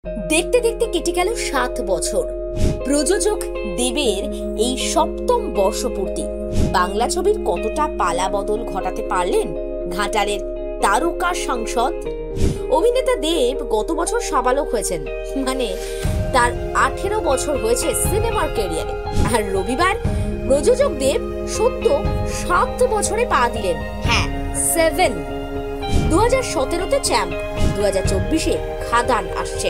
দেখতে দেখতে কেটে গেল 7 বছর। প্রযোজক দেবের এই 7ম বর্ষপূর্তি বাংলা ছবির কতটা পালা বদল ঘটাতে পারলেন ঘাটালের তারকা সাংসদ। অভিনেতা দেব গত বছর সাবালক হয়েছেন, মানে তার 18 বছর হয়েছে সিনেমার ক্যারিয়ারে। আর রবিবার প্রযোজক দেব সদ্য 7 বছরে পা দিলেন। হ্যাঁ, 7। 2017-তে চ্যাম্প, 2024-এ খাদান আসছে।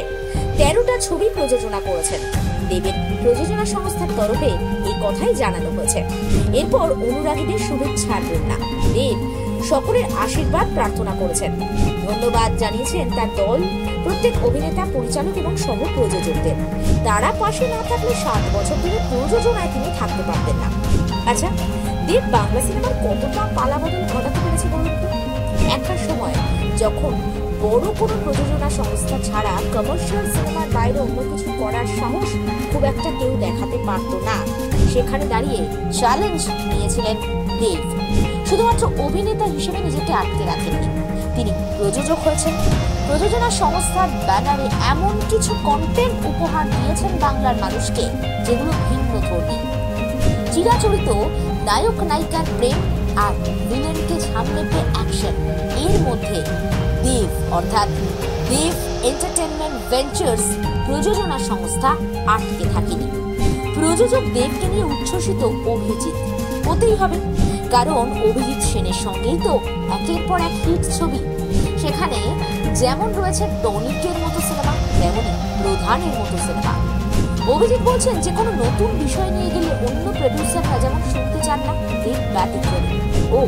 13টা ছবি প্রযোজনা করেছেন। দেবের প্রযোজনা সংস্থার তরফে এই কথাই জানানো হয়েছে। এরপর অনুরাগীদের শুভেচ্ছার বন্যা। দেব সকলের আশীর্বাদ প্রার্থনা করেছেন, ধন্যবাদ জানিয়েছেন তার দল, প্রত্যেক অভিনেতা, পরিচালক এবং সহ প্রযোজকদের। তারা পাশে না থাকলে 7 বছর ধরে প্রযোজনায় তিনি থাকতে পারতেন না। আচ্ছা, দেব বাংলা সিনেমার কতটা পালাবদল ঘটাতে পেরেছে বলুন তো? একটা সময় যখন বড় কোনো প্রযোজনা সংস্থা ছাড়া কমার্শিয়াল সিনেমার বাইরে অন্য কিছু করার সাহস খুব একটা কেউ দেখাতে পারতো না, সেখানে দাঁড়িয়ে চ্যালেঞ্জ নিয়েছিলেন দেব। শুধুমাত্র অভিনেতা হিসেবে নিজেকে আটকে রাখেননি, তিনি প্রযোজক হয়েছেন। প্রযোজনা সংস্থার ব্যানারে এমন কিছু কন্টেন্ট উপহার দিয়েছেন বাংলার মানুষকে যেগুলো ভিন্ন ধর্মী। চিরাচরিত নায়ক নায়িকার প্রেম আর ভিলেনকে সামনে পেয়ে অ্যাকশন, এর মধ্যে দেব অর্থাৎ দেব এন্টারটেনমেন্ট ভেঞ্চার্স প্রযোজনা সংস্থা আটকে থাকেনি। প্রযোজক দেবকে নিয়ে উচ্ছ্বসিত অভিজিৎ, হতেই হবে, কারণ অভিজিৎ সেনের সঙ্গেই তো একের পর এক হিট ছবি। সেখানে যেমন রয়েছে টনিকের মতো সিনেমা, তেমনই প্রধানের মতো সিনেমা। অভিজিৎ বলছেন, যে কোনো নতুন বিষয় নিয়ে গেলে অন্য প্রডিউসাররা যেমন শুনতে চান না, দেব ব্যতিক্রমী। ও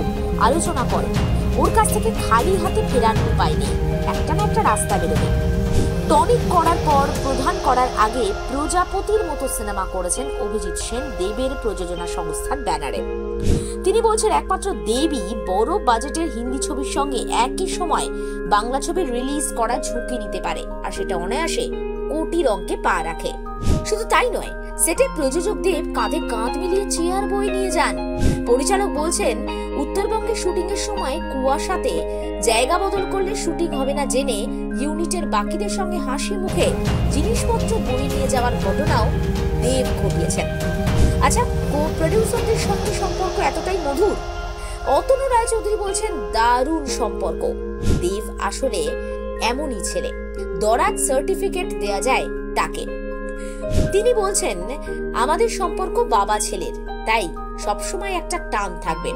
আলোচনা করে ওর কাছ থেকে খালি হাতে ফেরার উপায় নেই, একটা না একটা রাস্তা বেরোবে। টনিক করার পর প্রধান করার আগে প্রজাপতির মতো সিনেমা করেছেন অভিজিৎ সেন দেবের প্রযোজনা সংস্থার ব্যানারে। তিনি বলছেন, একমাত্র দেবই বড় বাজেটের হিন্দি ছবির সঙ্গে একই সময় বাংলা ছবির রিলিজ করা ঝুঁকি নিতে পারে, আর সেটা অনায়াসে কোটির অঙ্কে পা রাখে। শুধু তাই নয়, সেটে প্রযোজক দেব কাঁধে কাঁধ মিলিয়ে চেয়ার বই নিয়ে যান। পরিচালক বলছেন, উত্তরবঙ্গে শুটিং এর সময় কুয়াশাতে জায়গা বদল করলে শুটিং হবে না জেনে ইউনিটের বাকিদের সঙ্গে হাসি মুখে জিনিসপত্র বই নিয়ে যাওয়ার ঘটনাও দেব ঘটিয়েছেন। আচ্ছা, কো প্রডিউসারদের সঙ্গে সম্পর্ক এতটাই মধুর? অতনু রায়চৌধুরী বলছেন, দারুণ সম্পর্ক। দেব আসলে এমনই ছেলে, দরাজ সার্টিফিকেট দেয়া যায় তাকে। তিনি বলছেন, আমাদের সম্পর্ক বাবা ছেলের, তাই সবসময় একটা টান থাকবে।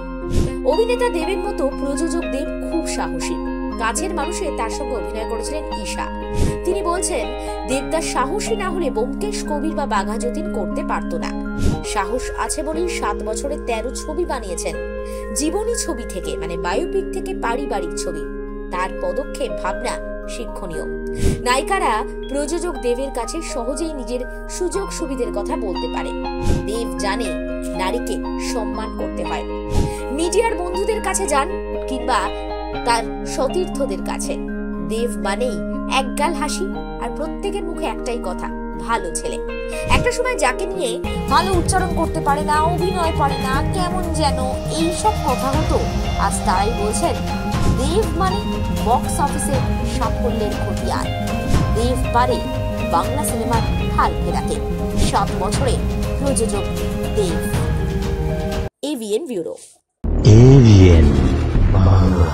অভিনেতা দেবের মতো প্রযোজক দেব খুব সাহসী। কাছের মানুষে তার সঙ্গে অভিনয় করেছিলেন ঈশা। তিনি বলছেন, দেবদাস সাহসী না হলে ব্যোমকেশ কবির বা বাঘা যতীন করতে পারত না। সাহস আছে বলেই 7 বছরে 13 ছবি বানিয়েছেন। জীবনী ছবি থেকে, মানে বায়োপিক থেকে পারিবারিক ছবি। তার পদক্ষেপ, ভাবনা শিক্ষণীয়। নায়িকারা প্রযোজক দেবের কাছে সহজেই নিজের সুযোগ সুবিধার কথা বলতে পারে। দেব জানে নারীকে সম্মান করতে হয়। মিডিয়ার বন্ধুদের কাছে যান কিংবা তার সতীর্থদের কাছে, দেব মানেই একগাল হাসি আর প্রত্যেকের মুখে একটাই কথা, ভালো ছেলে। একটা সময় যাকে নিয়ে ভালো উচ্চারণ করতে পারে না, অভিনয় পারে না, কেমন যেন এইসব কথা হতো, আজ তারাই বলছেন, দেব মানে বক্স অফিসে সাফল্যের খতিয়ান। দেব পারে বাংলা সিনেমার হাল ফেরাতে। 7 বছরে প্রযোজক Dev. AVN bureau. AVN Bangla.